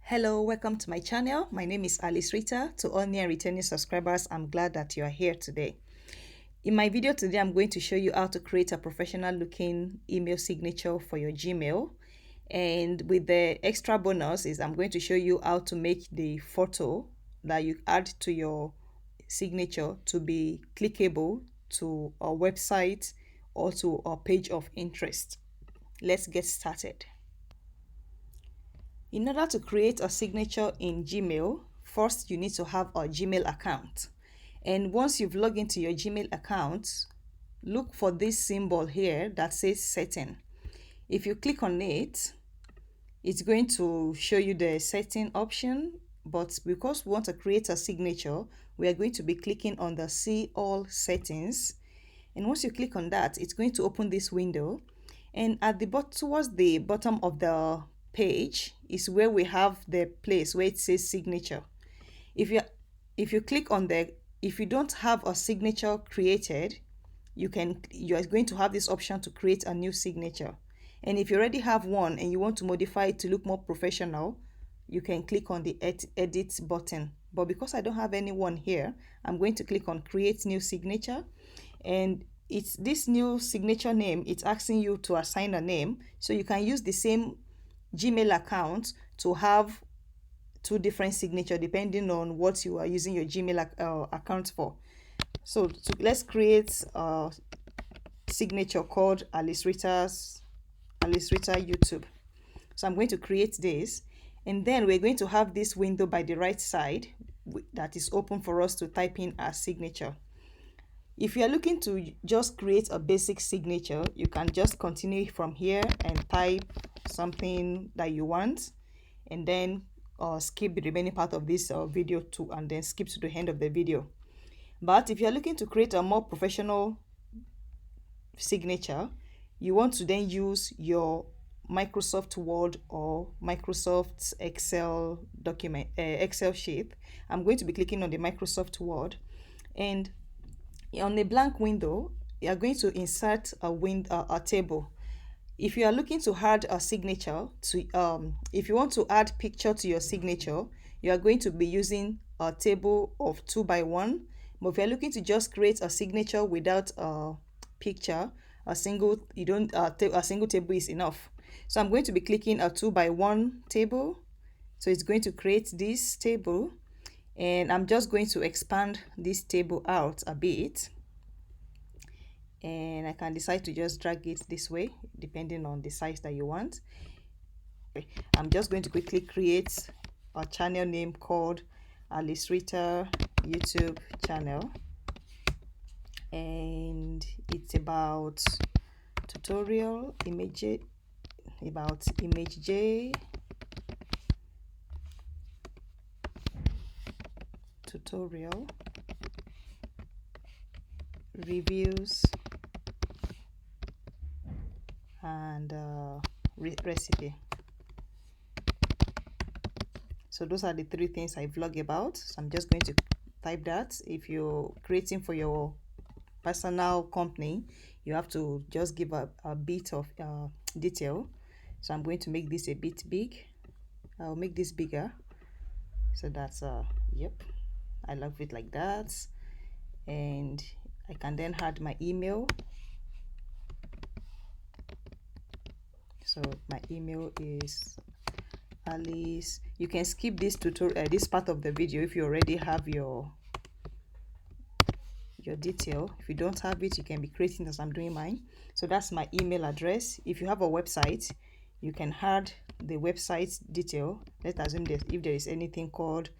Hello, welcome to my channel. My name is Alice Rita. To all new and returning subscribers, I'm glad that you are here today. In my video today, I'm going to show you how to create a professional looking email signature for your Gmail. And with the extra bonus is I'm going to show you how to make the photo that you add to your signature to be clickable to a website or to a page of interest. Let's get started. In order to create a signature in Gmail, first you need to have a Gmail account. And once you've logged into your Gmail account, look for this symbol here that says setting. If you click on it, it's going to show you the setting option, but because we want to create a signature, we are going to be clicking on the see all settings. And once you click on that, it's going to open this window. And at the bottom, towards the bottom of the page is where we have the place where it says signature. If you click on if you don't have a signature created, you are going to have this option to create a new signature. And if you already have one and you want to modify it to look more professional, you can click on the edit button. But because I don't have anyone here, I'm going to click on create new signature. And it's this new signature name, it's asking you to assign a name. So you can use the same Gmail account to have two different signatures depending on what you are using your Gmail account for. So let's create a signature called Alice Rita YouTube. So I'm going to create this, and then we're going to have this window by the right side that is open for us to type in our signature. If you are looking to just create a basic signature, you can just continue from here and type something that you want, and then skip the remaining part of this video too, and then skip to the end of the video. But if you're looking to create a more professional signature, you want to then use your Microsoft Word or Microsoft Excel document, Excel sheet. I'm going to be clicking on the Microsoft Word, and on a blank window, you are going to insert a table. If you are looking to add a signature to if you want to add picture to your signature, you are going to be using a table of 2 by 1. But if you're looking to just create a signature without a picture, a single table is enough. So I'm going to be clicking a 2 by 1 table. So it's going to create this table, and I'm just going to expand this table out a bit, and I can decide to just drag it this way depending on the size that you want. I'm just going to quickly create a channel name called Alice Rita YouTube channel, and it's about tutorial about ImageJ tutorial reviews and recipe. So those are the 3 things I vlog about. So I'm just going to type that. If you're creating for your personal company, you have to just give a bit of detail. So I'm going to make this a bit big. I'll make this bigger. So that's yep, I love it like that. And I can then add my email. So my email is Alice. You can skip this tutorial, this part of the video if you already have your detail. If you don't have it, you can be creating as I'm doing mine. So that's my email address. If you have a website, you can add the website detail. Let's assume that if there is anything called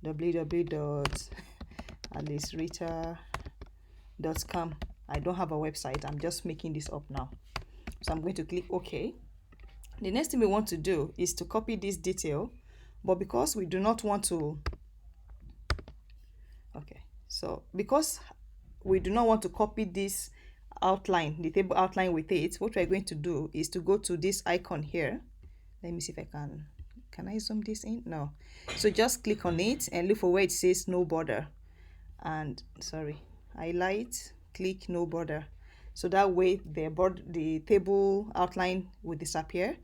www.alicerita.com. I don't have a website, I'm just making this up now. So I'm going to click OK. The next thing we want to do is to copy this detail, but because we do not want to because we do not want to copy this outline, the table outline with it, what we're going to do is to go to this icon here. Let me see if I can I zoom this in? No. So just click on it and look for where it says no border, and highlight, click no border. So that way the table outline will disappear.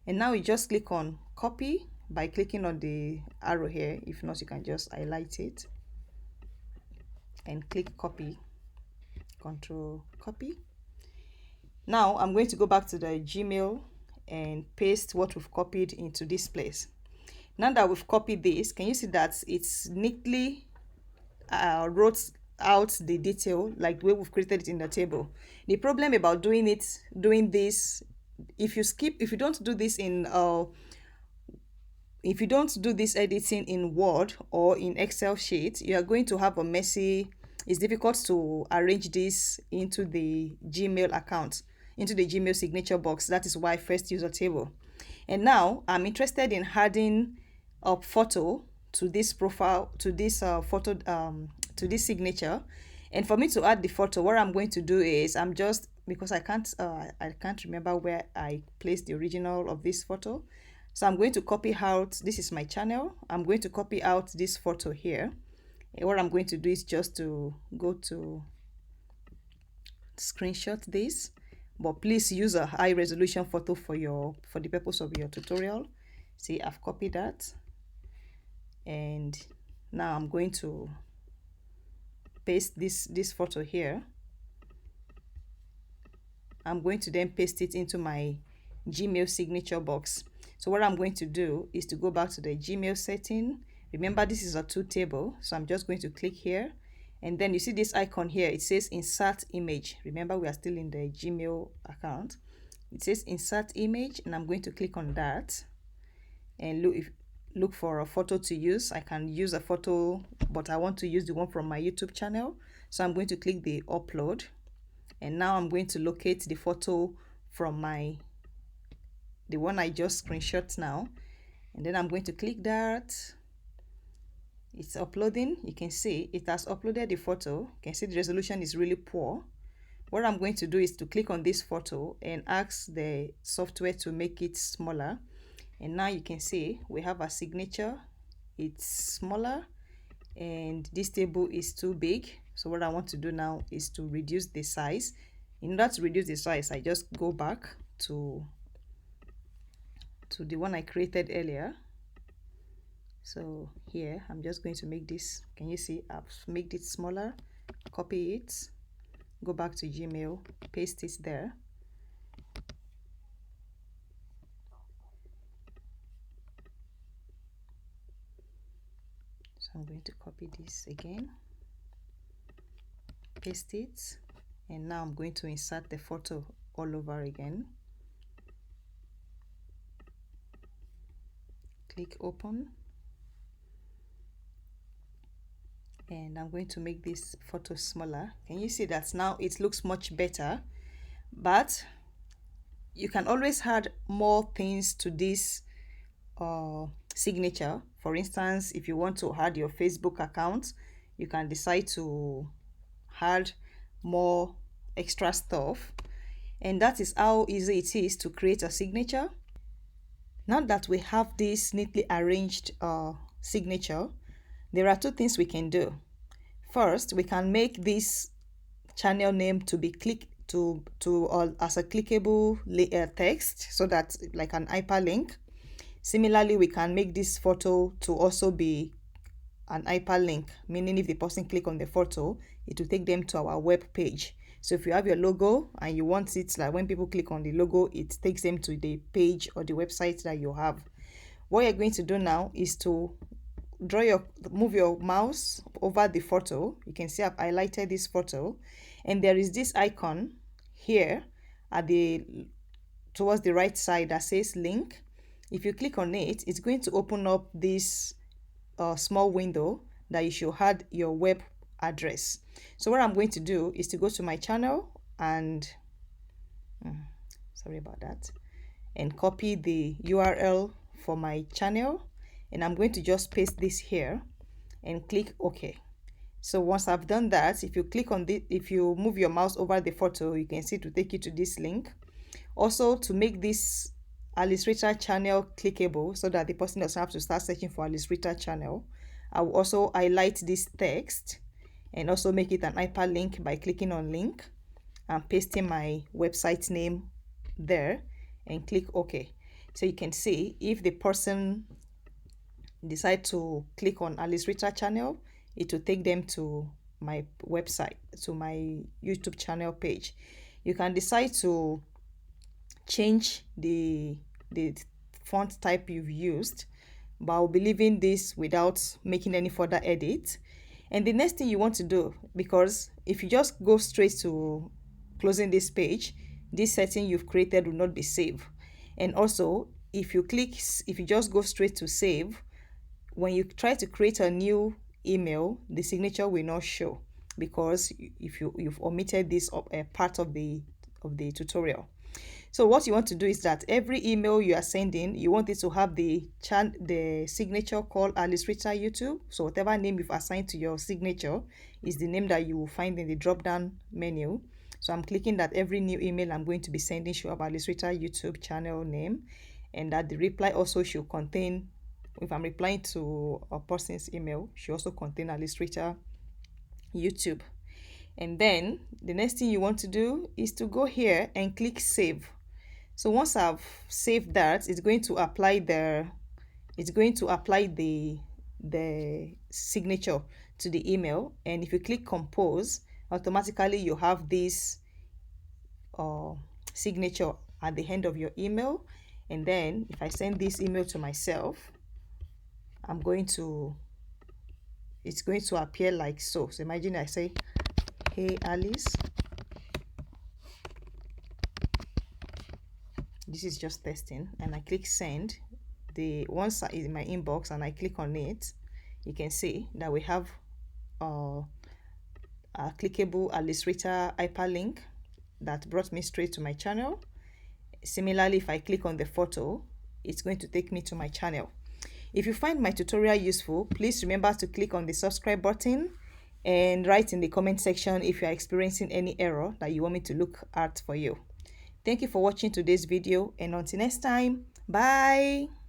And now you just click on copy by clicking on the arrow here. If not, you can just highlight it and click copy, control copy. Now I'm going to go back to the Gmail and paste what we've copied into this place. Now that we've copied this, can you see that it's neatly wrote out the detail like the way we've created it in the table? The problem about doing this, if you don't do this in if you don't do this editing in Word or in Excel sheet, you are going to have a messy. It's difficult to arrange this into the Gmail account, into the Gmail signature box. That is why I first use a table. And now I'm interested in adding a photo to this profile, to this photo, to this signature. And for me to add the photo, what I'm going to do is because I can't remember where I placed the original of this photo. So I'm going to copy out, this is my channel. I'm going to copy out this photo here. And what I'm going to do is just to go to screenshot this, but please use a high resolution photo for the purpose of your tutorial. See, I've copied that. And now I'm going to paste this photo here. I'm going to then paste it into my Gmail signature box. So what I'm going to do is to go back to the Gmail setting. Remember, this is a two table, so I'm just going to click here, and then you see this icon here. It says insert image. Remember, we are still in the Gmail account. It says insert image, and I'm going to click on that and look for a photo to use. I can use a photo, but I want to use the one from my YouTube channel, so I'm going to click the upload. And now I'm going to locate the photo from the one I just screenshot now, and then I'm going to click that. It's uploading. You can see it has uploaded the photo. You can see the resolution is really poor. What I'm going to do is to click on this photo and ask the software to make it smaller. And now you can see we have a signature. It's smaller, and this table is too big. So what I want to do now is to reduce the size. In order to reduce the size, I just go back to the one I created earlier. So here I'm just going to make this, can you see I've made it smaller, copy it, go back to Gmail, paste it there. So I'm going to copy this again, paste it, and now I'm going to insert the photo all over again. Click open, and I'm going to make this photo smaller. Can you see that now it looks much better? But you can always add more things to this signature. For instance, if you want to add your Facebook account, you can decide to add more extra stuff, and that is how easy it is to create a signature. Now that we have this neatly arranged signature, there are two things we can do. First, we can make this channel name to be as a clickable text, so that like an hyperlink. Similarly, we can make this photo to also be an hyperlink, meaning if the person click on the photo, it will take them to our web page. So if you have your logo and you want it, like when people click on the logo, it takes them to the page or the website that you have. What you're going to do now is to move your mouse over the photo. You can see I've highlighted this photo, and there is this icon here at towards the right side that says link. If you click on it, it's going to open up this small window that you should add your web address. So what I'm going to do is to go to my channel and sorry about that, and copy the URL for my channel, and I'm going to just paste this here and click OK. So once I've done that, if you move your mouse over the photo, you can see to take you to this link. Also, to make this Alice Rita channel clickable so that the person doesn't have to start searching for Alice Rita channel, I will also highlight this text and also make it an hyperlink by clicking on link and pasting my website name there and click OK. So you can see if the person decide to click on Alice Rita channel, it will take them to my website, to my YouTube channel page. You can decide to change the font type you've used, but I'll be leaving this without making any further edit. And the next thing you want to do, because if you just go straight to closing this page, this setting you've created will not be saved. And also, if you just go straight to save, when you try to create a new email, the signature will not show, because if you've omitted this part of the tutorial. So what you want to do is that every email you are sending, you want it to have the signature called Alice Rita YouTube. So whatever name you've assigned to your signature is the name that you will find in the drop down menu. So I'm clicking that every new email I'm going to be sending should have Alice Rita YouTube channel name, and that the reply also should contain, if I'm replying to a person's email, should also contain Alice Rita YouTube. And then the next thing you want to do is to go here and click save. So once I've saved that, it's going to apply the signature to the email. And if you click compose, automatically you have this signature at the end of your email. And then if I send this email to myself, it's going to appear like so. So imagine I say, "Hey Alice." This is just testing, and I click send. Once it's in my inbox and I click on it, you can see that we have a clickable Alice Rita hyperlink that brought me straight to my channel. Similarly, if I click on the photo, it's going to take me to my channel. If you find my tutorial useful, please remember to click on the subscribe button and write in the comment section if you are experiencing any error that you want me to look at for you. Thank you for watching today's video, and until next time, bye.